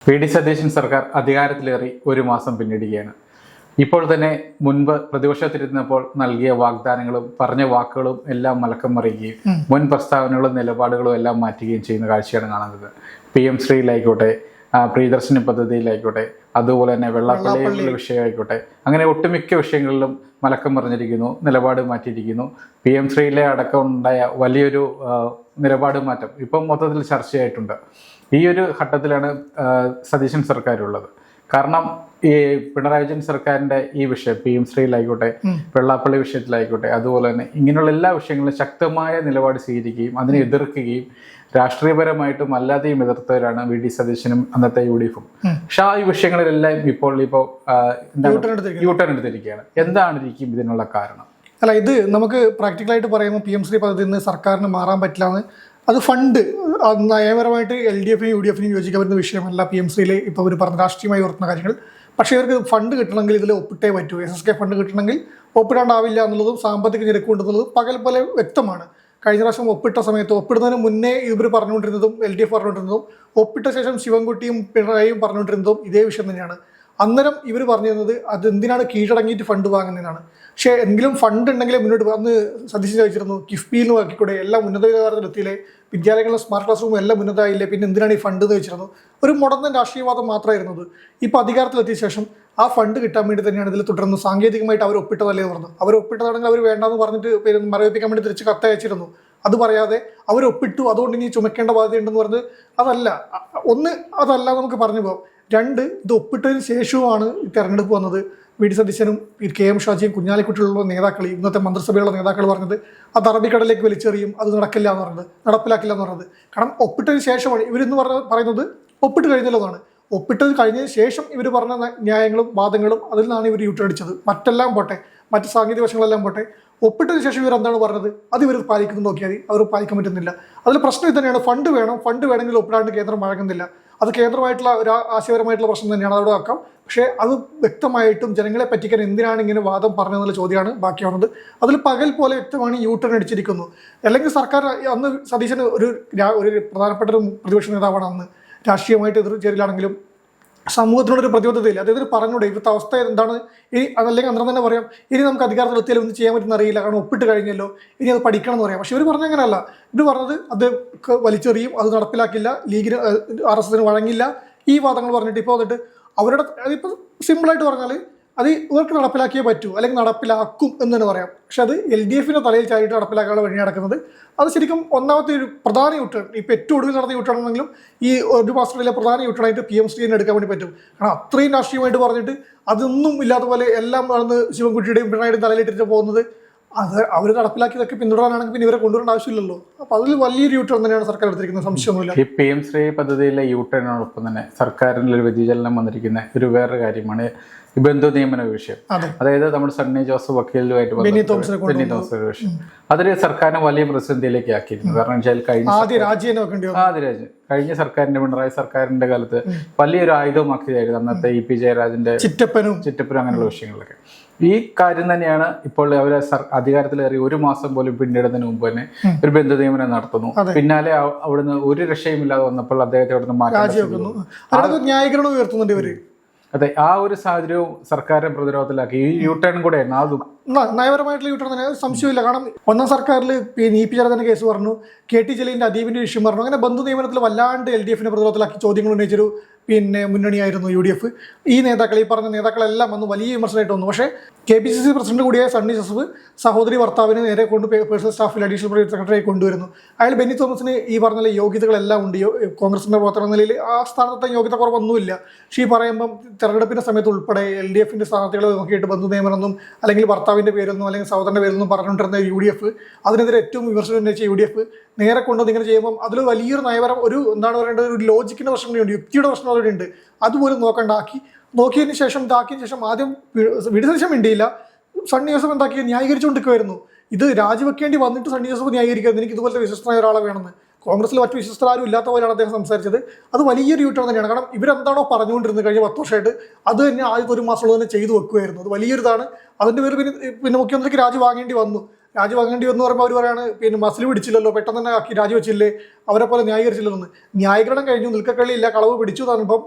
VD. Satheesan സർക്കാർ അധികാരത്തിലേറി ഒരു മാസം പിന്നിടുകയാണ്. ഇപ്പോൾ തന്നെ മുൻപ് പ്രതിപക്ഷത്തിരുന്നപ്പോൾ നൽകിയ വാഗ്ദാനങ്ങളും പറഞ്ഞ വാക്കുകളും എല്ലാം മലക്കം മറിയുകയും മുൻ പ്രസ്താവനകളും നിലപാടുകളും എല്ലാം മാറ്റുകയും ചെയ്യുന്ന കാഴ്ചയാണ് കാണുന്നത്. PM ശ്രീയിലായിക്കോട്ടെ, പ്രിയദർശിനി പദ്ധതിയിലായിക്കോട്ടെ, അതുപോലെ തന്നെ വെള്ളാപ്പള്ളിയുടെ വിഷയമായിക്കോട്ടെ, അങ്ങനെ ഒട്ടുമിക്ക വിഷയങ്ങളിലും മലക്കം മറിഞ്ഞിരിക്കുന്നു, നിലപാട് മാറ്റിയിരിക്കുന്നു. PM ശ്രീയിലെ അടക്കം ഉണ്ടായ വലിയൊരു നിലപാട് മാറ്റം ഇപ്പം മൊത്തത്തിൽ ചർച്ചയായിട്ടുണ്ട്. ഈ ഒരു ഘട്ടത്തിലാണ് സതീശൻ സർക്കാരുള്ളത്. കാരണം ഈ പിണറായി വിജയൻ സർക്കാരിൻ്റെ ഈ വിഷയം PM ശ്രീയിലായിക്കോട്ടെ, വെള്ളാപ്പള്ളി വിഷയത്തിലായിക്കോട്ടെ, അതുപോലെ തന്നെ ഇങ്ങനെയുള്ള എല്ലാ വിഷയങ്ങളിലും ശക്തമായ നിലപാട് സ്വീകരിക്കുകയും അതിനെ എതിർക്കുകയും രാഷ്ട്രീയപരമായിട്ടും അല്ലാതെയും എതിർത്തവരാണ് വി.ഡി. സതീശനും അന്നത്തെ UDF-ഉം. പക്ഷെ ആ ഈ വിഷയങ്ങളിലെല്ലാം ഇപ്പോൾ യൂട്ടേൺ എടുത്തിരിക്കുകയാണ്. എന്താണിരിക്കും ഇതിനുള്ള കാരണം? അല്ല, ഇത് നമുക്ക് പ്രാക്ടിക്കലായിട്ട് പറയുമ്പോൾ PM ശ്രീ പദ്ധതിയിൽ നിന്ന് സർക്കാരിന് മാറാൻ പറ്റില്ല എന്ന്. അത് ഫണ്ട് നയപരമായിട്ട് LDF-നും UDF-നും യോജിക്കാൻ പറ്റുന്ന വിഷയമല്ല PM ശ്രീയിൽ ഇപ്പോൾ അവർ പറഞ്ഞ രാഷ്ട്രീയമായി ഉയർത്തുന്ന കാര്യങ്ങൾ. പക്ഷേ ഇവർക്ക് ഫണ്ട് കിട്ടണമെങ്കിൽ ഇതിൽ ഒപ്പിട്ടേ പറ്റൂ. SSK ഫണ്ട് കിട്ടണമെങ്കിൽ ഒപ്പിടാണ്ടാവില്ല എന്നുള്ളതും സാമ്പത്തിക ഞെരുക്കുണ്ടെന്നുള്ളതും പകൽ പോലെ വ്യക്തമാണ്. കഴിഞ്ഞ പ്രാവശ്യം ഒപ്പിട്ട സമയത്ത് ഒപ്പിടുന്നതിന് മുന്നേ ഇവർ പറഞ്ഞുകൊണ്ടിരുന്നതും LDF പറഞ്ഞുകൊണ്ടിരുന്നതും ഒപ്പിട്ട ശേഷം ശിവൻകുട്ടിയും പിണറായിയും പറഞ്ഞുകൊണ്ടിരുന്നതും ഇതേ വിഷയം തന്നെയാണ്. അന്നേരം ഇവർ പറഞ്ഞിരുന്നത് അത് എന്തിനാണ് കീഴടങ്ങിയിട്ട് ഫണ്ട് വാങ്ങുന്നതാണ്. പക്ഷേ എങ്കിലും ഫണ്ട് ഉണ്ടെങ്കിലേ മുന്നോട്ട് വന്ന് സതീശൻ ചോദിച്ചിരുന്നു, കിഫ്ബിയിൽ നിന്ന് ആക്കിക്കൂടെ, എല്ലാം ഉന്നത വിദ്യാലയത്തിലെത്തിയില്ലേ, വിദ്യാലയങ്ങളിലെ സ്മാർട്ട് ക്ലാസ് റൂം എല്ലാം ഉന്നതമായില്ലേ, പിന്നെ എന്തിനാണ് ഈ ഫണ്ട് എന്ന് വെച്ചിരുന്നു. ഒരു മുടന്തൻ രാഷ്ട്രീയവാദം മാത്രമായിരുന്നത്. ഇപ്പോൾ അധികാരത്തിലെത്തിയ ശേഷം ആ ഫണ്ട് കിട്ടാൻ വേണ്ടി തന്നെയാണ് ഇതിൽ തുടർന്ന് സാങ്കേതികമായിട്ട് അവർ ഒപ്പിട്ടതല്ലേ എന്ന് പറഞ്ഞു. അവർ ഒപ്പിട്ടതാണെങ്കിൽ അവർ വേണ്ടാന്ന് പറഞ്ഞിട്ട് മരവിപ്പിക്കാൻ വേണ്ടി തിരിച്ച് കത്തയച്ചിരുന്നു. അത് പറയാതെ അവർ ഒപ്പിട്ടു, അതുകൊണ്ട് ഇനി ചുമക്കേണ്ട ബാധ്യതയുണ്ടെന്ന് പറഞ്ഞ് അതല്ല. ഒന്ന്, അതല്ല നമുക്ക് പറഞ്ഞു പോകാം. രണ്ട്, ഇത് ഒപ്പിട്ടതിന് ശേഷവുമാണ് ഈ തെരഞ്ഞെടുപ്പ് വന്നത്. വി.ഡി. സതീശനും KM ഷാജിയും കുഞ്ഞാലിക്കുട്ടിയുള്ള നേതാക്കൾ, ഇന്നത്തെ മന്ത്രിസഭയുള്ള നേതാക്കൾ പറഞ്ഞത് അത് അറബിക്കടലിലേക്ക് വലിച്ചെറിയും, അത് നടക്കില്ല എന്ന് പറഞ്ഞത്, നടപ്പിലാക്കില്ല എന്ന് പറഞ്ഞത്. കാരണം ഒപ്പിട്ടതിന് ശേഷമാണ് ഇവരിന്ന് പറയുന്നത് ഒപ്പിട്ട് കഴിഞ്ഞല്ലോ എന്നാണ്. ഒപ്പിട്ടത് കഴിഞ്ഞതിന് ശേഷം ഇവർ പറഞ്ഞ ന്യായങ്ങളും വാദങ്ങളും അതിൽ നിന്നാണ് ഇവർ യൂട്ടടിച്ചത്. മറ്റെല്ലാം പോട്ടെ, മറ്റ് സാങ്കേതിക വശങ്ങളെല്ലാം പോട്ടെ, ഒപ്പിട്ടതിന് ശേഷം ഇവർ എന്താണ് പറഞ്ഞത് അത് ഇവർ പാലിക്കുന്നു നോക്കിയാൽ അവർ പാലിക്കാൻ പറ്റുന്നില്ല. അതിൽ പ്രശ്നം ഇത് തന്നെയാണ്. ഫണ്ട് വേണം, ഫണ്ട് വേണമെങ്കിൽ ഒപ്പിടാണ്ട് കേന്ദ്രം വഴങ്ങുന്നില്ല. അത് കേന്ദ്രമായിട്ടുള്ള ഒരു ആശയപരമായിട്ടുള്ള പ്രശ്നം തന്നെയാണ്, അതോടെ ആക്കാം. പക്ഷേ അത് വ്യക്തമായിട്ടും ജനങ്ങളെ പറ്റിക്കാൻ എന്തിനാണ് ഇങ്ങനെ വാദം പറഞ്ഞതെന്നുള്ള ചോദ്യമാണ് ബാക്കിയാവുന്നത്. അതിൽ പകൽ പോലെ വ്യക്തമാണ് യൂട്ടേൺ അടിച്ചിരിക്കുന്നു. അല്ലെങ്കിൽ സർക്കാർ അന്ന് സതീശന് ഒരു പ്രധാനപ്പെട്ട ഒരു പ്രതിപക്ഷ നേതാവാണ്. അന്ന് രാഷ്ട്രീയമായിട്ട് എതിർചേരലാണെങ്കിലും സമൂഹത്തിനോടൊരു പ്രതിബദ്ധതയില്ല. അദ്ദേഹത്തിന് പറഞ്ഞൂടെ ഇവിടുത്തെ അവസ്ഥ എന്താണ്, ഇനി അതല്ലെങ്കിൽ അന്നേരം തന്നെ പറയാം ഇനി നമുക്ക് അധികാരത്തിലെത്തിയാലും ഒന്നും ചെയ്യാൻ പറ്റുന്ന അറിയില്ല, കാരണം ഒപ്പിട്ട് കഴിഞ്ഞല്ലോ, ഇനി അത് പഠിക്കണം എന്ന് പറയാം. പക്ഷെ ഇവർ പറഞ്ഞ അങ്ങനെയല്ല. ഇവർ പറഞ്ഞത് അത് വലിച്ചെറിയും, അത് നടപ്പിലാക്കില്ല, ലീഗിന് RSSന് വഴങ്ങില്ല, ഈ വാദങ്ങൾ പറഞ്ഞിട്ട് ഇപ്പോൾ വന്നിട്ട് അവരുടെ അതിപ്പോൾ സിമ്പിളായിട്ട് പറഞ്ഞാൽ അത് ഇവർക്ക് നടപ്പിലാക്കിയേ പറ്റൂ, അല്ലെങ്കിൽ നടപ്പിലാക്കും എന്ന് തന്നെ പറയാം. പക്ഷെ അത് LDF-ന്റെ തലയിൽ ചാരിയിട്ട് നടപ്പിലാക്കാനുള്ള വഴി നടക്കുന്നത്. അത് ശരിക്കും ഒന്നാമത്തെ ഒരു പ്രധാന യൂട്ടേൺ, ഇപ്പോൾ ഏറ്റവും ഒടുവിൽ നടന്ന യൂട്ടേൺ ആണെങ്കിലും ഈ ഒരു മാസത്തിലെ പ്രധാന യൂട്ടേണായിട്ട് PM ശ്രീനെ എടുക്കാൻ വേണ്ടി പറ്റും. കാരണം അത്രയും രാഷ്ട്രീയമായിട്ട് പറഞ്ഞിട്ട് അതൊന്നും ഇല്ലാത്ത പോലെ എല്ലാം വളർന്ന് ശിവൻകുട്ടിയുടെയും പിണറായിയുടെയും തലയിലിട്ടിട്ട് പോകുന്നത്, അത് അവർ നടപ്പിലാക്കിയതൊക്കെ പിന്തുടരാനാണെങ്കിൽ പിന്നെ ഇവരെ കൊണ്ടുവരേണ്ട ആവശ്യമില്ലല്ലോ. അപ്പോൾ അതിൽ വലിയൊരു യൂട്ടേൺ തന്നെയാണ് സർക്കാർ എടുത്തിരിക്കുന്നത്, സംശയമൊന്നുമില്ല. ഈ PM ശ്രീ പദ്ധതിയിലെ യൂട്ടേണിനോടൊപ്പം തന്നെ സർക്കാരിൻ്റെ ഒരു വ്യതിചലനം വന്നിരിക്കുന്ന ഒരു വേറൊരു കാര്യമാണ് ഈ ബന്ധു നിയമന വിഷയം. അതായത് നമ്മുടെ സണ്ണി ജോസഫ് വക്കീലുമായിട്ട് ബെന്നി തോമസ് വിഷയം. അതൊരു സർക്കാരിനെ വലിയ പ്രതിസന്ധിയിലേക്ക് ആക്കിയിരുന്നു. കാരണം വെച്ചാൽ കഴിഞ്ഞ സർക്കാരിന്റെ പിണറായി സർക്കാരിന്റെ കാലത്ത് വലിയൊരു ആയുധമാക്കിയതായിരുന്നു അന്നത്തെ EP ജയരാജന്റെ ചിറ്റപ്പനും അങ്ങനെയുള്ള വിഷയങ്ങളൊക്കെ. ഈ കാര്യം തന്നെയാണ് ഇപ്പോൾ അവരെ അധികാരത്തിലേറി ഒരു മാസം പോലും പിന്നിടുന്നതിന് മുമ്പ് തന്നെ ഒരു ബന്ധു നിയമനം നടത്തുന്നു. പിന്നാലെ അവിടുന്ന് ഒരു രക്ഷയുമില്ലാതെ വന്നപ്പോൾ അദ്ദേഹത്തെ അവിടുന്ന് മാറ്റി ന്യായീകരണം ഉയർത്തുന്നുണ്ട് ഇവര്. അതെ, ആ ഒരു സാഹചര്യവും സർക്കാരിനെ പ്രതിരോധത്തിലാക്കി. ഈ യൂട്ടേൺ കൂടെ നയപരമായിട്ടുള്ള യൂട്ടേൺ തന്നെ സംശയമില്ല. കാരണം ഒന്നാം സർക്കാരിൽ EP ജയരാജന്റെ കേസ് പറഞ്ഞു, KT ജലീലിന്റെ അദീപിന്റെ വിഷയം പറഞ്ഞു. അങ്ങനെ ബന്ധു നിയമനത്തിൽ വല്ലാണ്ട് LDF-നെ പ്രതിരോധത്തിലാക്കി ചോദ്യങ്ങൾ ഉന്നയിച്ചൊരു മുന്നണിയായിരുന്നു UDF. ഈ നേതാക്കൾ, ഈ പറഞ്ഞ നേതാക്കളെല്ലാം വന്ന് വലിയ വിമർശനമായിട്ട് വന്നു. പക്ഷേ KPCC പ്രസിഡന്റ് കൂടിയായ സണ്ണി ജോസഫ് സഹോദരി ഭർത്താവിനെ നേരെ കൊണ്ട് പേഴ്സണൽ സ്റ്റാഫിൽ അഡീഷണൽ പ്രൈവറ്റ് സെക്രട്ടറിയായി കൊണ്ടുവരുന്നു. അയാൾ ബെന്നി തോമസിന് ഈ പറഞ്ഞ യോഗ്യതകളെല്ലാം ഉണ്ട്. കോൺഗ്രസിന്റെ പ്രവർത്തന നിലയിൽ ആ സ്ഥാനത്തെ യോഗ്യത കുറവൊന്നുമില്ല. പക്ഷേ ഈ പറയുമ്പം തെരഞ്ഞെടുപ്പിന്റെ സമയത്ത് ഉൾപ്പെടെ LDF-ന്റെ സ്ഥാനാർത്ഥികളെ നോക്കിയിട്ട് ബന്ധു നിയമനമൊന്നും അല്ലെങ്കിൽ ഭർത്താവിന്റെ പേരൊന്നും അല്ലെങ്കിൽ സഹോദരന്റെ പേരൊന്നും പറഞ്ഞുകൊണ്ടിരുന്ന UDF, അതിനെതിരെ ഏറ്റവും വിമർശനം ഉന്നയിച്ച UDF നേരെ കൊണ്ടുവന്ന് ഇങ്ങനെ ചെയ്യുമ്പം അതിൽ വലിയൊരു നയപരം ഒരു എന്താണ് പറയേണ്ടത്, ഒരു ലോജിക്കിന്റെ പ്രശ്നം കൂടിയുണ്ട്, യുക്തിയുടെ പ്രശ്നം അവിടെ ഉണ്ട്. അതുപോലും നോക്കിയതിന് ശേഷം ഇതാക്കിയതിന് ശേഷം ആദ്യം വി.ഡി. സതീശൻ മിണ്ടിയില്ല. സണ്ണി ജോസഫ് എന്താക്കി ന്യായീകരിച്ചുകൊണ്ടിരിക്കുമായിരുന്നു. ഇത് രാജിവെക്കേണ്ടി വന്നിട്ട് സണ്ണി ജോസഫ് ന്യായീകരിക്കുന്നത് എനിക്ക് ഇതുപോലത്തെ വിശ്വസ്തനായ ഒരാളെ വേണമെന്ന്. കോൺഗ്രസിൽ മറ്റു വിശ്വസ്തരാരും ഇല്ലാത്ത പോലെയാണ് അദ്ദേഹം സംസാരിച്ചത്. അത് വലിയൊരു യൂട്ടേൺ തന്നെയാണ്. കാരണം ഇവരെന്താണോ പറഞ്ഞുകൊണ്ടിരുന്നത് കഴിഞ്ഞ 10 വർഷമായിട്ട് അത് തന്നെ ആദ്യത്തെ ഒരു മാസമുള്ള തന്നെ ചെയ്തു വെക്കുമായിരുന്നു. അത് വലിയൊരിതാണ്. അതിൻ്റെ പേര് പിന്നെ മുഖ്യമന്ത്രിക്ക് രാജി വാങ്ങേണ്ടി വന്നു പറയുമ്പോൾ അവർ പറയാണ് മസിൽ പിടിച്ചില്ലല്ലോ, പെട്ടെന്ന് തന്നെ ആക്കി രാജിവെച്ചില്ലേ, അവരെ പോലെ ന്യായീകരിച്ചില്ലെന്ന്. ന്യായീകരണം കഴിഞ്ഞു, നിൽക്കക്കള്ളിയില്ല, കളവ് പിടിച്ചു തന്നപ്പം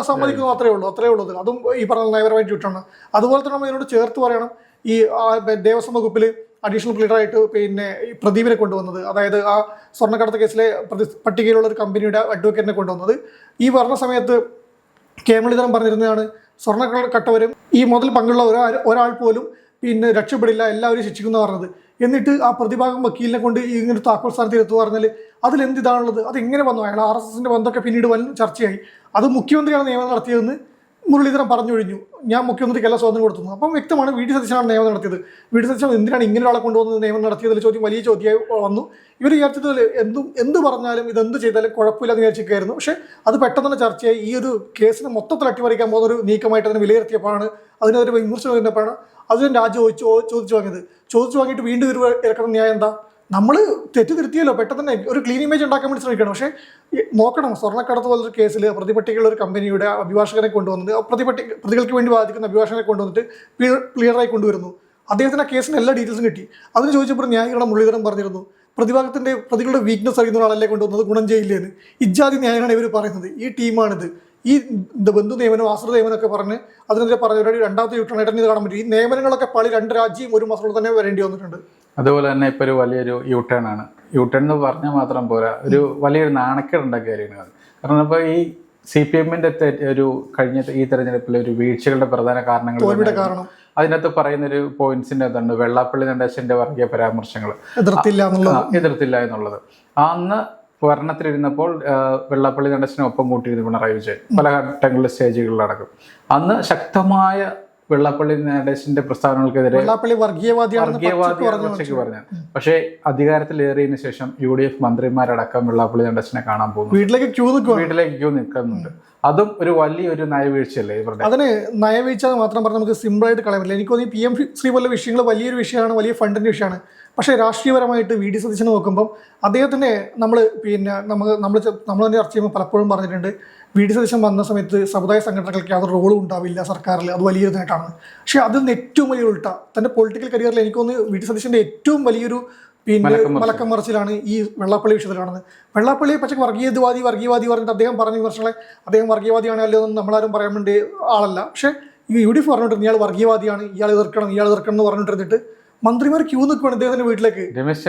സമ്മതിക്കുന്നു, അത്രേ ഉള്ളൂ. അതും ഈ പറഞ്ഞ നയപരമായ ട്യൂട്ടാണ്. അതുപോലെ തന്നെ നമ്മൾ ഇതിനോട് ചേർത്ത് പറയണം, ഈ ദേവസ്വം വകുപ്പിൽ അഡീഷണൽ ക്ലീഡറായിട്ട് പിന്നെ പ്രദീപിനെ കൊണ്ടുവന്നത്, അതായത് ആ സ്വർണ്ണക്കടത്ത് കേസിലെ പട്ടികയിലുള്ള ഒരു കമ്പനിയുടെ അഡ്വക്കേറ്റിനെ കൊണ്ടുവന്നത്. ഈ ഭരണ സമയത്ത് കെ മുരളീധരൻ പറഞ്ഞിരുന്നതാണ്, സ്വർണ്ണക്കട്ടവരും ഈ മുതൽ പങ്കുള്ള ഒരാൾ പോലും പിന്നെ രക്ഷപ്പെടില്ല, എല്ലാവരും ശിക്ഷിക്കുന്ന പറഞ്ഞത്. എന്നിട്ട് ആ പ്രതിഭാഗം വക്കീലിനെ കൊണ്ട് ഇങ്ങനെ താക്കോൽ സ്ഥാനത്ത് എത്തുക പറഞ്ഞാൽ അതിലെന്ത് ഇതാണുള്ളത്? അത് എങ്ങനെ വന്നു? അയാൾ RSSന്റെ ബന്ധമൊക്കെ പിന്നീട് വൻ ചർച്ചയായി. അത് മുഖ്യമന്ത്രിയാണ് നിയമനം നടത്തിയതെന്ന് മുരളീധരൻ പറഞ്ഞൊഴിഞ്ഞു. ഞാൻ മുഖ്യമന്ത്രിക്കല്ല സ്വാതന്ത്ര്യം കൊടുത്തു. അപ്പം വ്യക്തമാണ് വി ഡി സതീശനാണ് നിയമനം നടത്തിയത്. വി ഡി സതീശൻ എന്തിനാണ് ഇങ്ങനെ ഒരാളെ കൊണ്ടുവന്നത് നിയമനം നടത്തിയതിൽ വലിയ ചോദ്യമായി വന്നു. ഇവർ വിചാരിച്ചതിൽ എന്ത് പറഞ്ഞാലും ഇതെന്ത് ചെയ്താലും കുഴപ്പമില്ലെന്ന് വിചാരിച്ചിരിക്കുകയായിരുന്നു. പക്ഷേ അത് പെട്ടെന്ന് തന്നെ ചർച്ചയായി. ഈ ഒരു കേസിനെ മൊത്തത്തിൽ അട്ടിമറിക്കാൻ പോകുന്ന ഒരു നീക്കമായിട്ട് അതിനെ വിലയിരുത്തിയപ്പോഴാണ്, അതിനെതിരെ വിമർശനം വരുന്നപ്പോഴാണ് അതിന് രാജ്യം ചോദിച്ചു വാങ്ങിയത്. ചോദിച്ചു വാങ്ങിയിട്ട് വീണ്ടും ഇവർ ഇറക്കണം ന്യായം എന്താ? നമ്മൾ തെറ്റ് തിരുത്തിയല്ലോ, പെട്ടെന്ന് തന്നെ ഒരു ക്ലീൻ ഇമേജ് ഉണ്ടാക്കാൻ വേണ്ടി ശ്രമിക്കണം. പക്ഷേ നോക്കണം, സ്വർണ്ണക്കടത്ത് പോലൊരു കേസിൽ പ്രതിപട്ടികയുള്ള ഒരു കമ്പനിയുടെ അഭിഭാഷകനെ കൊണ്ടുവന്നിട്ട് പ്രതികൾക്ക് വേണ്ടി വാദിക്കുന്ന അഭിഭാഷകനെ കൊണ്ടുവന്നിട്ട് ക്ലിയറായി കൊണ്ടുവരുന്നു. അദ്ദേഹത്തിന് ആ കേസിന് എല്ലാ ഡീറ്റെയിൽസും കിട്ടി. അതിന് ചോദിച്ചപ്പോൾ ന്യായീകരണം മുരളീധരൻ പറഞ്ഞിരുന്നു, പ്രതികളുടെ വീക്ക്നെസ് അറിയുന്ന ആളല്ലേ കൊണ്ടുവന്നത്, ഗുണം ചെയ്യില്ലേന്ന്. ഇജാതി ന്യായമാണ് ഇവർ പറയുന്നത്. ഈ ടീമാണിത്. ഈ ബന്ധു നിയമനം, ആശ്രിത നിയമനമൊക്കെ പറഞ്ഞ് അതിനെതിരെ പറഞ്ഞ രണ്ടാമത്തെ യൂട്ടേൺ ഇത് കാണാൻ പറ്റും. ഈ നിയമനങ്ങളൊക്കെ പാളി 2 രാജ്യം ഒരു മാസത്തോടെ തന്നെ വരേണ്ടി വന്നിട്ടുണ്ട്. അതുപോലെ തന്നെ ഇപ്പോൾ ഒരു വലിയൊരു യൂട്ടേൺ ആണ്. യൂട്ടേൺ എന്ന് പറഞ്ഞാൽ മാത്രം പോരാ, ഒരു വലിയൊരു നാണക്കേടുണ്ടാക്കിയ കാര്യമാണ്. കാരണം ഇപ്പോൾ ഈ CPM-ന്റെ ഒരു കഴിഞ്ഞ ഈ തെരഞ്ഞെടുപ്പിലെ ഒരു വീഴ്ചകളുടെ പ്രധാന കാരണങ്ങൾ അതിനകത്ത് പറയുന്നൊരു പോയിന്റ്സിന്റെ അതുണ്ട്, വെള്ളാപ്പള്ളി നടേശന്റെ വർഗീയ പരാമർശങ്ങൾ എതിർത്തില്ല എന്നുള്ളത്. അന്ന് ഭരണത്തിലിരുന്നപ്പോൾ വെള്ളാപ്പള്ളി നടേശനെ ഒപ്പം കൂട്ടിയിരുന്നു പിണറായി വിജയൻ പല ഘട്ടങ്ങളിലെ സ്റ്റേജുകളിലടക്കം. അന്ന് ശക്തമായ വെള്ളാപ്പള്ളി നടേശന്റെ പ്രസ്താവനകൾക്കെതിരെ വർഗീയവാദിയാണെന്നൊക്കെ പറഞ്ഞു. പക്ഷേ അധികാരത്തിലേറിയതിനു ശേഷം UDF മന്ത്രിമാരടക്കം വെള്ളാപ്പള്ളി നടേശനെ കാണാൻ പോകുന്നു, വീട്ടിലേക്ക് ക്യൂ നിൽക്കുന്നുണ്ട്. അതും ഒരു വലിയൊരു നയവീഴ്ചയല്ലേ ഇവരുടെ? അതിന് നയവീഴ്ച മാത്രം പറഞ്ഞാൽ നമുക്ക് സിമ്പിളായിട്ട് കളയാൻ പറ്റില്ല. എനിക്ക് തോന്നി PM ശ്രീ പോലെ വിഷയങ്ങൾ വലിയൊരു വിഷയമാണ്, വലിയ ഫണ്ടിന്റെ വിഷയമാണ്. പക്ഷേ രാഷ്ട്രീയപരമായിട്ട് വി ഡി സതീശനെ നോക്കുമ്പം അദ്ദേഹത്തിൻ്റെ നമ്മൾ തന്നെ ചർച്ച ചെയ്യുമ്പോൾ പലപ്പോഴും പറഞ്ഞിട്ടുണ്ട്, വി ഡി സതീശൻ വന്ന സമയത്ത് സമുദായ സംഘടനകൾക്ക് യാതൊരു റോളും ഉണ്ടാവില്ല സർക്കാരിൽ, അത് വലിയൊരു നേട്ടമാണ്. പക്ഷേ അതിൽ നിന്ന് ഏറ്റവും വലിയ ഉൾട്ട തൻ്റെ പൊളിറ്റിക്കൽ കരിയറിൽ എനിക്കൊന്ന് വി ഡി സതീശൻ്റെ ഏറ്റവും വലിയൊരു മലക്കം മറിച്ചിലാണ് ഈ വെള്ളാപ്പള്ളി വിഷയത്തിലാണെന്ന്. വെള്ളാപ്പള്ളിയെ പക്ഷേ വർഗീയവാദി പറഞ്ഞിട്ട് അദ്ദേഹം പറഞ്ഞ വിമർശനങ്ങളെ അദ്ദേഹം വർഗീയവാദിയാണ് അല്ലോ എന്ന് നമ്മളാരും പറയാൻ വേണ്ടി ആളല്ല. പക്ഷേ ഈ UDF പറഞ്ഞിട്ടുണ്ട് ഇയാൾ വർഗീയവാദിയാണ്, ഇയാൾ എതിർക്കണം എന്ന് പറഞ്ഞിട്ടിരുന്നിട്ട് മന്ത്രിമാർ ക്യൂ നിൽക്കുകയാണ് ഇദ്ദേഹത്തിന്റെ വീട്ടിലേക്ക്. രമേശ്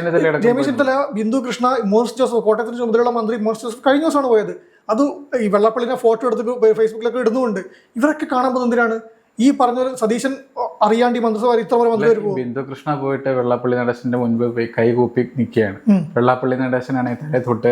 ചെന്നിത്തല, ബിന്ദു കൃഷ്ണ, മോൻസ് ജോസഫ്, കോട്ടയത്തിന് ചുമതലയുള്ള മന്ത്രി മോൻസ് ജോസഫ് കഴിഞ്ഞ ദിവസമാണ് പോയത്. അത് ഈ വെള്ളാപ്പള്ളിനെ ഫോട്ടോ എടുത്ത് ഫേസ്ബുക്കിലൊക്കെ ഇടുന്നുണ്ട്. ഇവരൊക്കെ കാണാൻ പോകുന്നത് എന്തിനാണ്? ഈ പറഞ്ഞ സതീശൻ അറിയാണ്ട് ഈ മന്ത്രിസഭ ഇത്രപോലെ മന്ത്രി പോകും. ബിന്ദു കൃഷ്ണ പോയിട്ട് വെള്ളാപ്പള്ളി നടേശന്റെ മുൻപ് പോയി കൈകൂപ്പി നിൽക്കുകയാണ്. വെള്ളാപ്പള്ളി നടേശനാണ് തലേ തൊട്ട്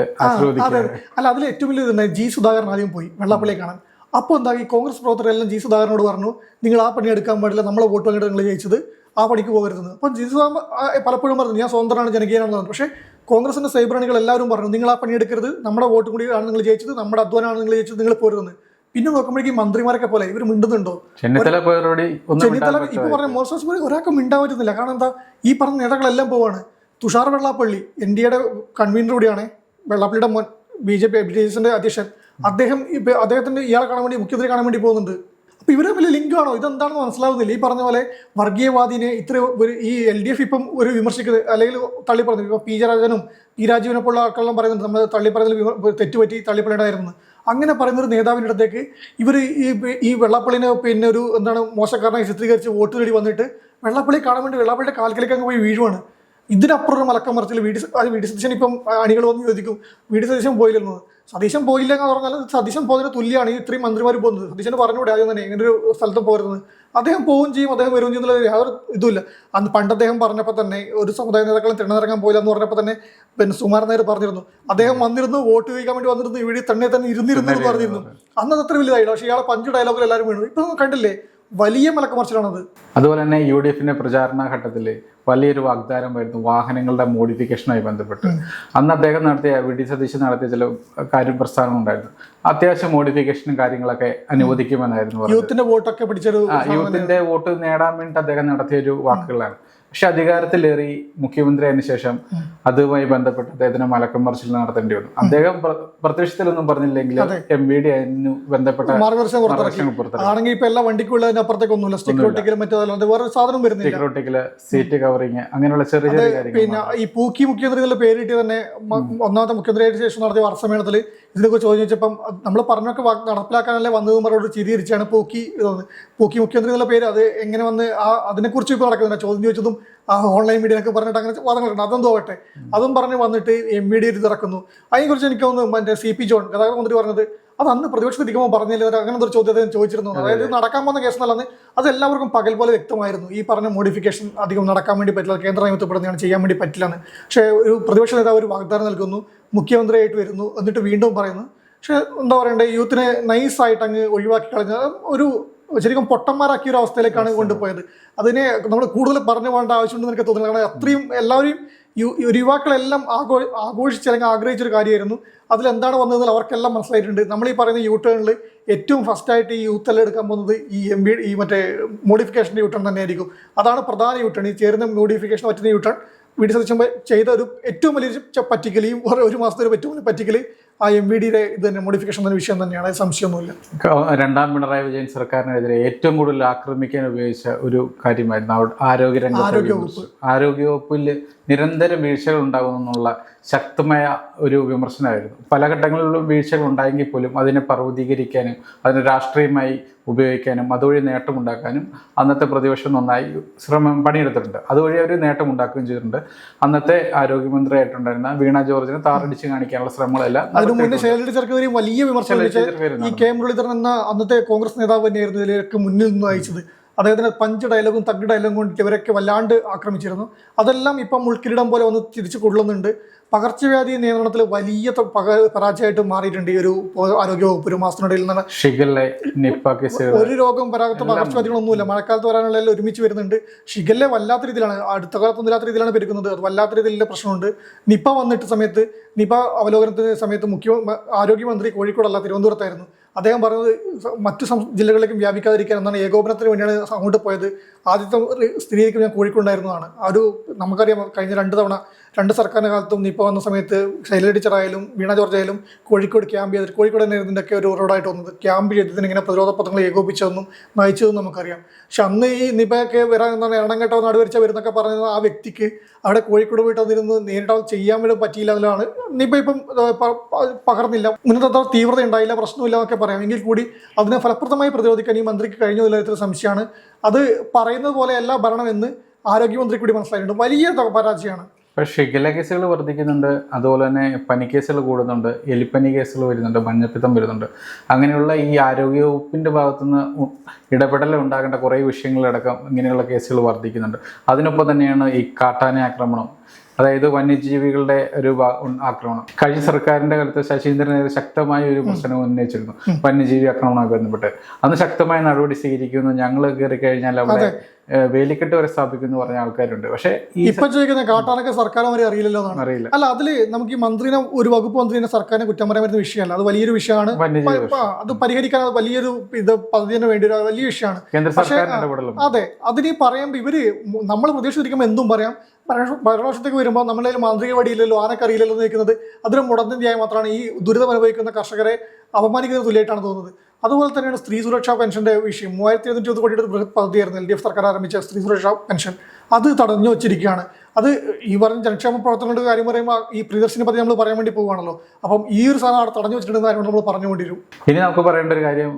അല്ല, അതിൽ ഏറ്റവും വലിയ ഇതുണ്ട്, G സുധാകരൻ ആദ്യം പോയി വെള്ളാപ്പള്ളിയെ കാണാൻ. അപ്പോൾ എന്താ ഈ കോൺഗ്രസ് പ്രവർത്തകരെല്ലാം G സുധാകരനോട് പറഞ്ഞു, നിങ്ങൾ ആ പണി എടുക്കാൻ പാടില്ല, നമ്മളെ വോട്ട് വാങ്ങിയിട്ട് നിങ്ങൾ ജയിച്ചത്, ആ പണിക്ക് പോകരുതെന്ന്. അപ്പം G സുധാകരൻ പലപ്പോഴും പറഞ്ഞു ഞാൻ സ്വതന്ത്രമാണ്, ജനകീയനാണെന്ന് പറഞ്ഞു. പക്ഷേ കോൺഗ്രസിന്റെ സൈബറാണികൾ എല്ലാവരും പറഞ്ഞു നിങ്ങൾ ആ പണി എടുക്കരുത്, നമ്മുടെ വോട്ട് കൂടി ആണ് നിങ്ങൾ ജയിച്ചത്, നമ്മുടെ അധ്വാനമാണ് നിങ്ങൾ ജയിച്ചത്, നിങ്ങൾ പോരുതെന്ന്. പിന്നെ നോക്കുമ്പോഴേക്കും മന്ത്രിമാരൊക്കെ പോലെ ഇവർ മിണ്ടുന്നുണ്ടോ? ചെന്നിത്തല ഇപ്പൊ പറഞ്ഞ മോർസോസ് ഒരാൾക്ക് മിണ്ടാൻ പറ്റുന്നില്ല. കാരണം എന്താ, ഈ പറഞ്ഞ നേതാക്കളെല്ലാം പോവാണ്. തുഷാർ വെള്ളാപ്പള്ളി NDAയുടെ കൺവീനർ കൂടിയാണ്, വെള്ളാപ്പള്ളിയുടെ മോൻ BJP അധ്യക്ഷൻ. അദ്ദേഹത്തിന്റെ ഇയാളെ കാണാൻ വേണ്ടി, മുഖ്യമന്ത്രി കാണാൻ വേണ്ടി പോകുന്നുണ്ട്. അപ്പോൾ ഇവരെ വലിയ ലിങ്കാണോ ഇതെന്താണെന്ന് മനസ്സിലാവുന്നില്ല. ഈ പറഞ്ഞ പോലെ വർഗീയവാദിനെ ഇത്ര ഈ LDF ഇപ്പം ഒരു വിമർശിക്കുന്നത് അല്ലെങ്കിൽ തള്ളി പറഞ്ഞു. ഇപ്പോൾ P രാജീവനെ പോലുള്ള ആൾക്കെല്ലാം പറയുന്നുണ്ട് നമ്മൾ തള്ളി പറയുന്നതിൽ തെറ്റുപറ്റി തള്ളിപ്പള്ളേണ്ടായിരുന്നു. അങ്ങനെ പറയുന്നൊരു നേതാവിൻ്റെ അടുത്തേക്ക് ഇവർ ഈ വെള്ളാപ്പള്ളിനെ പിന്നെ ഒരു മോശക്കാരനായി ചിത്രീകരിച്ച് വോട്ട് നേടി വന്നിട്ട് വെള്ളാപ്പള്ളിയെ കാണാൻ വേണ്ടി വെള്ളാപ്പള്ളിയുടെ കാൽക്കലേക്ക് അങ്ങ് പോയി വീഴുവാണ്. ഇതിനപ്പുറം ഒരു മലക്കം മറിച്ചിൽ വി ഡി സതീശൻ ഇപ്പം അണികൾ വന്ന് ചോദിക്കും വി ഡി സതീശൻ പോയില്ലെന്ന്. സതീശൻ പോയില്ല എന്ന് പറഞ്ഞാൽ സതീശൻ പോകുന്നതിന് തുല്യമാണ് ഈ ഇത്രയും മന്ത്രിമാർ പോകുന്നത്. സതീശന് പറഞ്ഞുകൂടെ ആദ്യം തന്നെ ഇങ്ങനെ ഒരു സ്ഥലത്ത് പോരുന്നത്. അദ്ദേഹം പോവുകയും ചെയ്യും, അദ്ദേഹം വരികയും ചെയ്യുന്നുള്ള യാതൊരു ഇതുമില്ല. അന്ന് പണ്ട് അദ്ദേഹം പറഞ്ഞപ്പോൾ തന്നെ ഒരു സമുദായ നേതാക്കളും തിരഞ്ഞെടുക്കാൻ പോയില്ല എന്ന് പറഞ്ഞപ്പോൾ തന്നെ പിന്നെ സുമാരൻ നായർ പറഞ്ഞിരുന്നു അദ്ദേഹം വന്നിരുന്നു വോട്ട് ചോദിക്കാൻ വേണ്ടി വന്നിരുന്നു, ഇവിടെ തന്നെ ഇരുന്നിരുന്നു എന്ന് പറഞ്ഞിരുന്നു. അന്നത് അത്ര വലുതായില്ല. പക്ഷേ ഇയാളെ 5 ഡയലോഗിൽ എല്ലാവരും വീണു. ഇപ്പം കണ്ടില്ലേ വലിയ മലക്കമർച്ചിലാണത്. അതുപോലെ തന്നെ UDFന്റെ പ്രചാരണ ഘട്ടത്തിൽ വലിയൊരു വാഗ്ദാനമായിരുന്നു വാഹനങ്ങളുടെ മോഡിഫിക്കേഷനുമായി ബന്ധപ്പെട്ട്. അന്ന് അദ്ദേഹം നടത്തിയ വി ഡി സതീശൻ നടത്തിയ ചില പ്രസ്ഥാനം ഉണ്ടായിരുന്നു. അത്യാവശ്യം മോഡിഫിക്കേഷനും കാര്യങ്ങളൊക്കെ അനുവദിക്കുമെന്നായിരുന്നു. യൂത്തിന്റെ വോട്ടൊക്കെ പിടിച്ചൊരു യൂത്തിന്റെ വോട്ട് നേടാൻ വേണ്ടി അദ്ദേഹം നടത്തിയൊരു വാക്കുകളാണ്. പക്ഷെ അധികാരത്തിലേറി മുഖ്യമന്ത്രിയായതിനു ശേഷം അതുമായി ബന്ധപ്പെട്ട് അദ്ദേഹത്തിന് മലക്കം മറിച്ചിൽ നടത്തേണ്ടി വന്നു. അദ്ദേഹം പ്രത്യക്ഷത്തിലൊന്നും പറഞ്ഞില്ലെങ്കിൽ MVD അതിന് ബന്ധപ്പെട്ട മാർഗദർശനം പുറത്തിറക്കി ആണെങ്കിൽ ഇപ്പൊ എല്ലാ വണ്ടിക്കുള്ളതിന് അപ്പുറത്തേക്കൊന്നുമില്ല. സ്റ്റിക്കോട്ടിക്കലും മറ്റേ വേറെ സാധനം വരുന്നില്ല. സ്റ്റിക്കോട്ടിക്കല്, സീറ്റ് കവറിങ്, അങ്ങനെയുള്ള ചെറിയ ചെറിയ കാര്യങ്ങൾ. പിന്നെ ഈ പൂക്കി മുഖ്യമന്ത്രി എന്നുള്ള പേരിട്ട് തന്നെ ഒന്നാമത്തെ മുഖ്യമന്ത്രിയായിട്ട് ശേഷം നടത്തിയ വാർത്താസമ്മേളനത്തിൽ ഇതിനെക്കുറിച്ച് ചോദിച്ചപ്പം നമ്മൾ പറഞ്ഞൊക്കെ നടപ്പിലാക്കാനല്ലേ വന്നതെന്ന് പറഞ്ഞൊരു ചിരിയിരിച്ചാണ് പൂക്കി മുഖ്യമന്ത്രി എന്നുള്ള പേര് അത് എങ്ങനെ വന്ന് അതിനെക്കുറിച്ച് ഇപ്പോൾ നടക്കുന്നില്ല. ചോദ്യം ചോദിച്ചതും ഓൺലൈൻ മീഡിയനൊക്കെ പറഞ്ഞിട്ട് അങ്ങനെ വാദങ്ങളുണ്ട്. അതെന്തോ ആവട്ടെ, അതും പറഞ്ഞ് വന്നിട്ട് MVD ഇറക്കുന്നു. അതിനെക്കുറിച്ച് എനിക്ക് തോന്നുന്നു മറ്റേ CP ജോൺ ഗതാഗത മന്ത്രി പറഞ്ഞത് അത് അന്ന് പ്രതിപക്ഷത്തിരിക്കുമ്പോൾ പറഞ്ഞില്ല, അങ്ങനത്തെ ഒരു ചോദ്യത്തെ ചോദിച്ചിരുന്നു. അതായത് നടക്കാൻ പോകുന്ന കേസ് നല്ലത് അത് എല്ലാവർക്കും പകൽ പോലെ വ്യക്തമായിരുന്നു. ഈ പറഞ്ഞ മോഡിഫിക്കേഷൻ അധികം നടക്കാൻ വേണ്ടി പറ്റില്ല, കേന്ദ്ര നിയമത്തിൽപ്പെടുന്നതാണ്, ചെയ്യാൻ വേണ്ടി പറ്റില്ലെന്ന്. പക്ഷേ ഒരു പ്രതിപക്ഷ നേതാവ് ഒരു വാഗ്ദാനം നൽകുന്നു, മുഖ്യമന്ത്രിയായിട്ട് വരുന്നു, എന്നിട്ട് വീണ്ടും പറയുന്നു. പക്ഷെ എന്താ പറയണ്ടേ, യൂത്തിനെ നൈസായിട്ട് അങ്ങ് ഒഴിവാക്കി കളഞ്ഞ ഒരു ശരിക്കും പൊട്ടന്മാരാക്കിയ ഒരു അവസ്ഥയിലേക്കാണ് കൊണ്ടുപോയത്. അതിനെ നമ്മൾ കൂടുതൽ പറഞ്ഞു പോകേണ്ട ആവശ്യമുണ്ടെന്ന് എനിക്ക് തോന്നുന്നു. കാരണം അത്രയും എല്ലാവരെയും യുവാക്കളെല്ലാം ആഘോഷിച്ച് അല്ലെങ്കിൽ ആഗ്രഹിച്ചൊരു കാര്യമായിരുന്നു. അതിലെന്താണ് വന്നതെന്ന് അവർക്കെല്ലാം മനസ്സിലായിട്ടുണ്ട്. നമ്മൾ ഈ പറയുന്ന യൂട്ടേണിൽ ഏറ്റവും ഫസ്റ്റായിട്ട് ഈ യൂത്ത് എല്ലാം എടുക്കാൻ പോകുന്നത് ഈ മറ്റേ മോഡിഫിക്കേഷൻ്റെ യൂട്ടേൺ തന്നെയായിരിക്കും. അതാണ് പ്രധാന യൂട്ടേൺ. ഈ ചേരുന്ന മോഡിഫിക്കേഷൻ പറ്റുന്ന യൂട്ടേൺ VD സതീശൻ ചെയ്ത ഒരു ഏറ്റവും വലിയൊരു പറ്റിക്കൽ, ഈ ഒരു മാസത്തെ ഒരു ഏറ്റവും വലിയ പറ്റിക്കൽ ആ MVDയുടെ ഇത് തന്നെ മോഡിഫിക്കേഷൻ എന്ന വിഷയം തന്നെയാണ്. അത് സംശയമൊന്നുമില്ല. രണ്ടാം പിണറായി വിജയൻ സർക്കാരിനെതിരെ ഏറ്റവും കൂടുതൽ ആക്രമിക്കാൻ ഉപയോഗിച്ച ഒരു കാര്യമായിരുന്നു ആരോഗ്യവകുപ്പിൽ നിരന്തരം വീഴ്ചകൾ ഉണ്ടാകുമെന്നുള്ള ശക്തമായ ഒരു വിമർശനമായിരുന്നു. പല ഘട്ടങ്ങളിലും വീഴ്ചകൾ ഉണ്ടായെങ്കിൽ പോലും അതിനെ പർവ്വതീകരിക്കാനും അതിനെ രാഷ്ട്രീയമായി ഉപയോഗിക്കാനും അതുവഴി നേട്ടമുണ്ടാക്കാനും അന്നത്തെ പ്രതിപക്ഷം നന്നായി പണിയെടുത്തിട്ടുണ്ട്. അതുവഴി അവർ നേട്ടമുണ്ടാക്കുകയും ചെയ്തിട്ടുണ്ട്. അന്നത്തെ ആരോഗ്യമന്ത്രിയായിട്ടുണ്ടായിരുന്ന വീണ ജോർജിനെ താറടിച്ച് കാണിക്കാനുള്ള ശ്രമങ്ങളെല്ലാം മുന്നേ ശൈലജ ചെറുക്കവരെയും വലിയ വിമർശനം ഈ K മുരളീധരൻ എന്ന അന്നത്തെ കോൺഗ്രസ് നേതാവ് തന്നെയായിരുന്നു ഇതിലേക്ക് മുന്നിൽ നിന്ന് നയിച്ചത്. അദ്ദേഹത്തിന് പഞ്ച് ഡയലോഗും തഗ് ഡയലോഗും കൊണ്ടിട്ട് ഇവരൊക്കെ വല്ലാണ്ട് ആക്രമിച്ചിരുന്നു. അതെല്ലാം ഇപ്പം മുൾക്കിരീടം പോലെ വന്ന് തിരിച്ചു കൊള്ളുന്നുണ്ട്. പകർച്ചവ്യാധി നിയന്ത്രണത്തിൽ വലിയ പരാജയമായിട്ട് മാറിയിട്ടുണ്ട് ഈ ഒരു ആരോഗ്യവകുപ്പ്. ഒരു മാസത്തിനിടയിൽ നിന്നാണ് ഒരു രോഗം വരാത്ത പകർച്ചവ്യാധികളൊന്നുമില്ല. മഴക്കാലത്ത് വരാനുള്ള ഒരുമിച്ച് വരുന്നുണ്ട്. ഷിഗല്ല വല്ലാത്ത രീതിയിലാണ്, അടുത്ത കാലത്തൊന്നും ഇല്ലാത്ത രീതിയിലാണ് പെരുക്കുന്നത്. അത് വല്ലാത്ത രീതിയിലുള്ള പ്രശ്നമുണ്ട്. നിപ വന്നിട്ട് സമയത്ത്, നിപ അവലോകനത്തിന് സമയത്ത് ആരോഗ്യമന്ത്രി കോഴിക്കോടല്ല തിരുവനന്തപുരത്തായിരുന്നു. അദ്ദേഹം പറഞ്ഞത് മറ്റു ജില്ലകളിലേക്കും വ്യാപിക്കാതിരിക്കാൻ എന്നാണ്, ഏകോപനത്തിന് വേണ്ടിയാണ് അങ്ങോട്ട് പോയത്. ആദ്യത്തെ സ്ഥിരീകരിക്കും ഞാൻ കോഴിക്കോണ്ടായിരുന്നതാണ്. നമുക്കറിയാം കഴിഞ്ഞ 2 തവണ 2 സർക്കാരിൻ്റെ കാലത്തും നിപ വന്ന സമയത്ത് ശൈലജ ടീച്ചറായാലും വീണ ജോർജ് ആയാലും കോഴിക്കോട് ക്യാമ്പ് ചെയ്തിട്ട്, കോഴിക്കോട് തന്നെ ഇതിൻ്റെയൊക്കെ ഒരു റോഡായിട്ട് വന്നത്, ക്യാമ്പ് ചെയ്തതിന് ഇങ്ങനെ പ്രതിരോധ പത്രങ്ങൾ ഏകോപിച്ചതെന്നും നയിച്ചതെന്നും നമുക്കറിയാം. പക്ഷെ അന്ന് ഈ നിപയൊക്കെ വരാൻ എന്താണ് എണ്ണംകെട്ടോ നടുവരിച്ച വരുന്നൊക്കെ പറഞ്ഞത് ആ വ്യക്തിക്ക് അവിടെ കോഴിക്കോട് പോയിട്ട് അതിരുന്ന് നേരിട്ട് ചെയ്യാൻ വേണ്ടി പറ്റിയില്ല എന്നതാണ്. നിപ ഇപ്പം പകർന്നില്ല, മുന്നത്തെ തീവ്രത ഉണ്ടായില്ല, പ്രശ്നമില്ല എന്നൊക്കെ പറയാം. എങ്കിൽ കൂടി അതിനെ ഫലപ്രദമായി പ്രതിരോധിക്കാൻ ഈ മന്ത്രിക്ക് കഴിഞ്ഞ നിലയത്തിൽ സംശയമാണ്. അത് പറയുന്നത് പോലെയല്ല ഭരണമെന്ന് ആരോഗ്യമന്ത്രി കൂടി മനസ്സിലായിട്ടുണ്ട്. വലിയ പരാജയമാണ്. ഇപ്പോൾ ഷിഗല്ല കേസുകൾ വർദ്ധിക്കുന്നുണ്ട്, അതുപോലെ തന്നെ പനിക്കേസുകൾ കൂടുന്നുണ്ട്, എലിപ്പനി കേസുകൾ വരുന്നുണ്ട്, മഞ്ഞപ്പിത്തം വരുന്നുണ്ട്. അങ്ങനെയുള്ള ഈ ആരോഗ്യവകുപ്പിൻ്റെ ഭാഗത്തുനിന്ന് ഇടപെടൽ ഉണ്ടാകേണ്ട കുറേ വിഷയങ്ങളടക്കം ഇങ്ങനെയുള്ള കേസുകൾ വർദ്ധിക്കുന്നുണ്ട്. അതിനൊപ്പം തന്നെയാണ് ഈ കാട്ടാന ആക്രമണം, അതായത് വന്യജീവികളുടെ ഒരു ആക്രമണം. കഴിഞ്ഞ സർക്കാരിന്റെ കാലത്ത് ശശീന്ദ്രനെതിരെ ശക്തമായ ഒരു പ്രശ്നം ഉന്നയിച്ചിരുന്നു വന്യജീവി ആക്രമണവുമായി ബന്ധപ്പെട്ട്. അന്ന് ശക്തമായ നടപടി സ്വീകരിക്കുന്നു, ഞങ്ങൾ കയറി കഴിഞ്ഞാൽ അവിടെ വേലിക്കെട്ട് വരെ സ്ഥാപിക്കുന്നു പറഞ്ഞ ആൾക്കാരുണ്ട്. പക്ഷേ ഇപ്പൊ ചോദിക്കുന്ന കാട്ടാനൊക്കെ സർക്കാർ വരെ അറിയില്ലല്ലോ എന്നാണ്. അറിയില്ല. അല്ല, അതില് നമുക്ക് ഈ മന്ത്രിനെ, ഒരു വകുപ്പ് മന്ത്രിനെ സർക്കാരിനെ കുറ്റം പറയാൻ പറ്റുന്ന വിഷയമല്ല. അത് വലിയൊരു വിഷയമാണ്. അത് പരിഹരിക്കാൻ അത് വലിയൊരു പദ്ധതിന് വേണ്ടി ഒരു വലിയ വിഷയമാണ്. കേന്ദ്ര സർക്കാരിന്റെ. അതെ, അതിന് പറയുമ്പോൾ ഇവര് നമ്മൾ പ്രതീക്ഷിച്ചിരിക്കുമ്പോൾ എന്തും പറയാം. ഭരണപക്ഷത്തേക്ക് വരുമ്പോൾ നമ്മളതിൽ മാന്ത്രിക വടിയില്ലല്ലോ, ആനക്കറിയില്ലല്ലോ എന്ന് നിൽക്കുന്നത് അതൊരു മുടന്തിയായി മാത്രമാണ് ഈ ദുരിതം അനുഭവിക്കുന്ന കർഷകരെ അപമാനിക്കുന്ന തുല്യമായിട്ടാണ് തോന്നുന്നത്. അതുപോലെ തന്നെയാണ് സ്ത്രീ സുരക്ഷാ പെൻഷന്റെ വിഷയം. 3720 കോടിയുടെ ബൃഹത് പദ്ധതിയായിരുന്നു LDF സർക്കാർ ആരംഭിച്ച സ്ത്രീ സുരക്ഷാ പെൻഷൻ. അത് തടഞ്ഞു വച്ചിരിക്കുകയാണ്. അത് ഈ പറഞ്ഞ ജനക്ഷേമ പ്രവർത്തനങ്ങളുടെ കാര്യം പറയുമ്പോൾ ഈ പ്രിയദർശിനി പദ്ധതി നമ്മൾ പറയാൻ വേണ്ടി പോവുകയാണല്ലോ. അപ്പം ഈ ഒരു സാധനം അവിടെ തടഞ്ഞു വെച്ചിട്ടുണ്ടെന്ന് കാര്യം നമ്മൾ പറഞ്ഞുകൊണ്ടിരും. ഇനി നമുക്ക് പറയേണ്ട ഒരു കാര്യം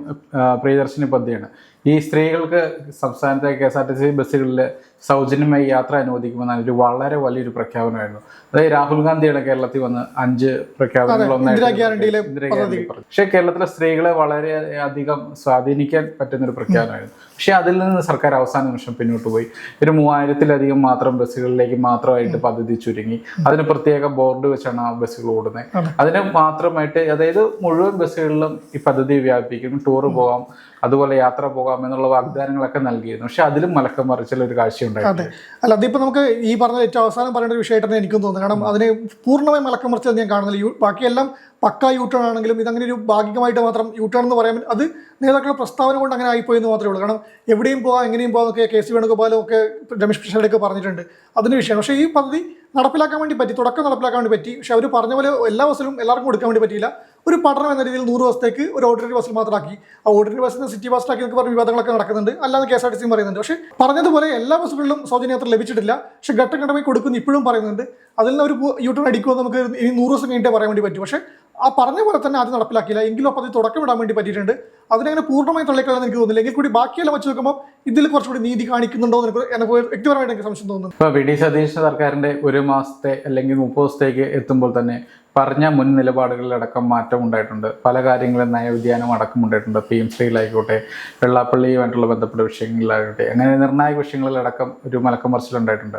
പ്രിയദർശിനി പദ്ധതിയാണ്. ഈ സ്ത്രീകൾക്ക് സംസ്ഥാനത്തെ KSRTC ബസ്സുകളിൽ സൗജന്യമായി യാത്ര അനുവദിക്കുമെന്നാണ് ഒരു വളരെ വലിയൊരു പ്രഖ്യാപനമായിരുന്നു. അതായത് രാഹുൽ ഗാന്ധിയുടെ കേരളത്തിൽ വന്ന് 5 പ്രഖ്യാപനങ്ങളൊന്നായിരുന്നു. പക്ഷേ കേരളത്തിലെ സ്ത്രീകളെ വളരെ അധികം സ്വാധീനിക്കാൻ പറ്റുന്നൊരു പ്രഖ്യാപനമായിരുന്നു. പക്ഷേ അതിൽ നിന്ന് സർക്കാർ അവസാന നിമിഷം പിന്നോട്ട് പോയി. ഒരു 3000-ലധികം മാത്രം ബസ്സുകളിലേക്ക് മാത്രമായിട്ട് പദ്ധതി ചുരുങ്ങി. അതിന് പ്രത്യേക ബോർഡ് വെച്ചാണ് ആ ബസ്സുകൾ ഓടുന്നത്. അതിന് മാത്രമായിട്ട്, അതായത് മുഴുവൻ ബസ്സുകളിലും ഈ പദ്ധതി വ്യാപിപ്പിക്കും, ടൂറ് പോകാം, അതുപോലെ യാത്ര പോകാം എന്നുള്ള വാഗ്ദാനങ്ങളൊക്കെ നൽകിയിരുന്നു. പക്ഷെ അതിലും മലക്കം മറിച്ചുള്ള ഒരു കാഴ്ചയുണ്ടായിരുന്നു. അതെ, അല്ല അതിപ്പോൾ നമുക്ക് ഈ പറഞ്ഞ ഏറ്റവും അവസാനം പറയേണ്ട ഒരു വിഷയമായിട്ടാണ് എനിക്കും തോന്നുന്നത്. കാരണം അതിന് പൂർണ്ണമായി മലക്കം മറിച്ചത് ഞാൻ കാണുന്നില്ല. ബാക്കിയെല്ലാം പക്ക യൂട്ടേൺ ആണെങ്കിലും ഇതങ്ങനെ ഒരു ഭാഗികമായിട്ട് മാത്രം യൂട്ടേൺ എന്ന് പറയാൻ അത് നേതാക്കളുടെ പ്രസ്താവന കൊണ്ട് അങ്ങനെ ആയിപ്പോയി എന്ന് മാത്രമേ ഉള്ളൂ. കാരണം എവിടെയും പോകാം എങ്ങനെയും പോകാം കെ സി വേണുഗോപാലും ഒക്കെ രമേശ് പിഷാരടിയൊക്കെ പറഞ്ഞിട്ടുണ്ട് അതിന് വിഷയമാണ്. പക്ഷേ ഈ പദ്ധതി നടപ്പിലാക്കാൻ വേണ്ടി പറ്റി, തുടക്കം നടപ്പിലാക്കാൻ വേണ്ടി പറ്റി. പക്ഷെ അവർ പറഞ്ഞ പോലെ എല്ലാ ബസ്സിലും എല്ലാവർക്കും കൊടുക്കാൻ വേണ്ടി പറ്റിയില്ല. ഒരു പഠനം എന്ന രീതിയിൽ 100 ദിവസത്തേക്ക് ഒരു ഓർഡിനറി ബസ്സിൽ മാത്രമാക്കി. ആ ഓർഡിനറി ബസ്സിന് സിറ്റി ബസ്സിലാക്കി എന്നൊക്കെ പറഞ്ഞ വിവാദങ്ങളൊക്കെ നടക്കുന്നുണ്ട്. അല്ലാതെ KSRTC പറയുന്നുണ്ട്. പക്ഷേ പറഞ്ഞതുപോലെ എല്ലാ ബസ്സുകളിലും സൗജന്യയാത്ര ലഭിച്ചിട്ടില്ല. പക്ഷേ ഘട്ടം ഘട്ടമായി കൊടുക്കുന്നു ഇപ്പോഴും പറയുന്നുണ്ട്. അതിൽ നിന്ന് ഒരു യൂട്ടേൺ അടിക്കുമെന്ന് നമുക്ക് ഇനി 100 ദിവസം കഴിഞ്ഞിട്ടേ പറയാൻ വേണ്ടി പറ്റും. പക്ഷേ ആ പറഞ്ഞ പോലെ തന്നെ അത് നടപ്പിലാക്കിയില്ല. എങ്കിലും അപ്പോൾ അത് തുടക്കം ഇടാൻ വേണ്ടി പറ്റിയിട്ടുണ്ട്. അതിനങ്ങനെ പൂർണ്ണമായി തള്ളിക്കളയാൻ എനിക്ക് തോന്നുന്നില്ല. എങ്കിൽ കൂടി ബാക്കിയെല്ലാം വെച്ച് നോക്കുമ്പോൾ ഇതിൽ കുറച്ചുകൂടി നീതി കാണിക്കുന്നുണ്ടോ എന്ന് എനിക്ക് വ്യക്തിപരമായിട്ട് എനിക്ക് സംശയം തോന്നുന്നു. ഇപ്പോൾ VD സതീശൻ സർക്കാരിന്റെ 1 മാസത്തെ അല്ലെങ്കിൽ 30 ദിവസത്തേക്ക് എത്തുമ്പോൾ തന്നെ പറഞ്ഞ മുൻ നിലപാടുകളിലടക്കം മാറ്റം ഉണ്ടായിട്ടുണ്ട്. പല കാര്യങ്ങളും നയവ്യതിയാനം അടക്കം ഉണ്ടായിട്ടുണ്ട്. PM3-യിലായിക്കോട്ടെ, വെള്ളാപ്പള്ളിയുമായിട്ടുള്ള ബന്ധപ്പെട്ട വിഷയങ്ങളിലാകട്ടെ, അങ്ങനെ നിർണായക വിഷയങ്ങളിലടക്കം ഒരു മലക്കം മറിച്ചിലുണ്ടായിട്ടുണ്ട്.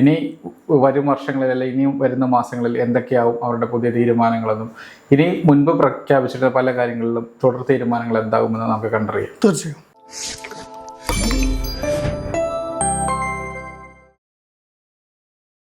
ഇനി വരും വർഷങ്ങളിൽ അല്ലെങ്കിൽ ഇനിയും വരുന്ന മാസങ്ങളിൽ എന്തൊക്കെയാവും അവരുടെ പുതിയ തീരുമാനങ്ങളെന്നും ഇനി മുൻപ് പ്രഖ്യാപിച്ചിട്ടുള്ള പല കാര്യങ്ങളിലും തുടർ തീരുമാനങ്ങൾ എന്താകുമെന്ന് നമുക്ക് കണ്ടറിയാം. തീർച്ചയായും.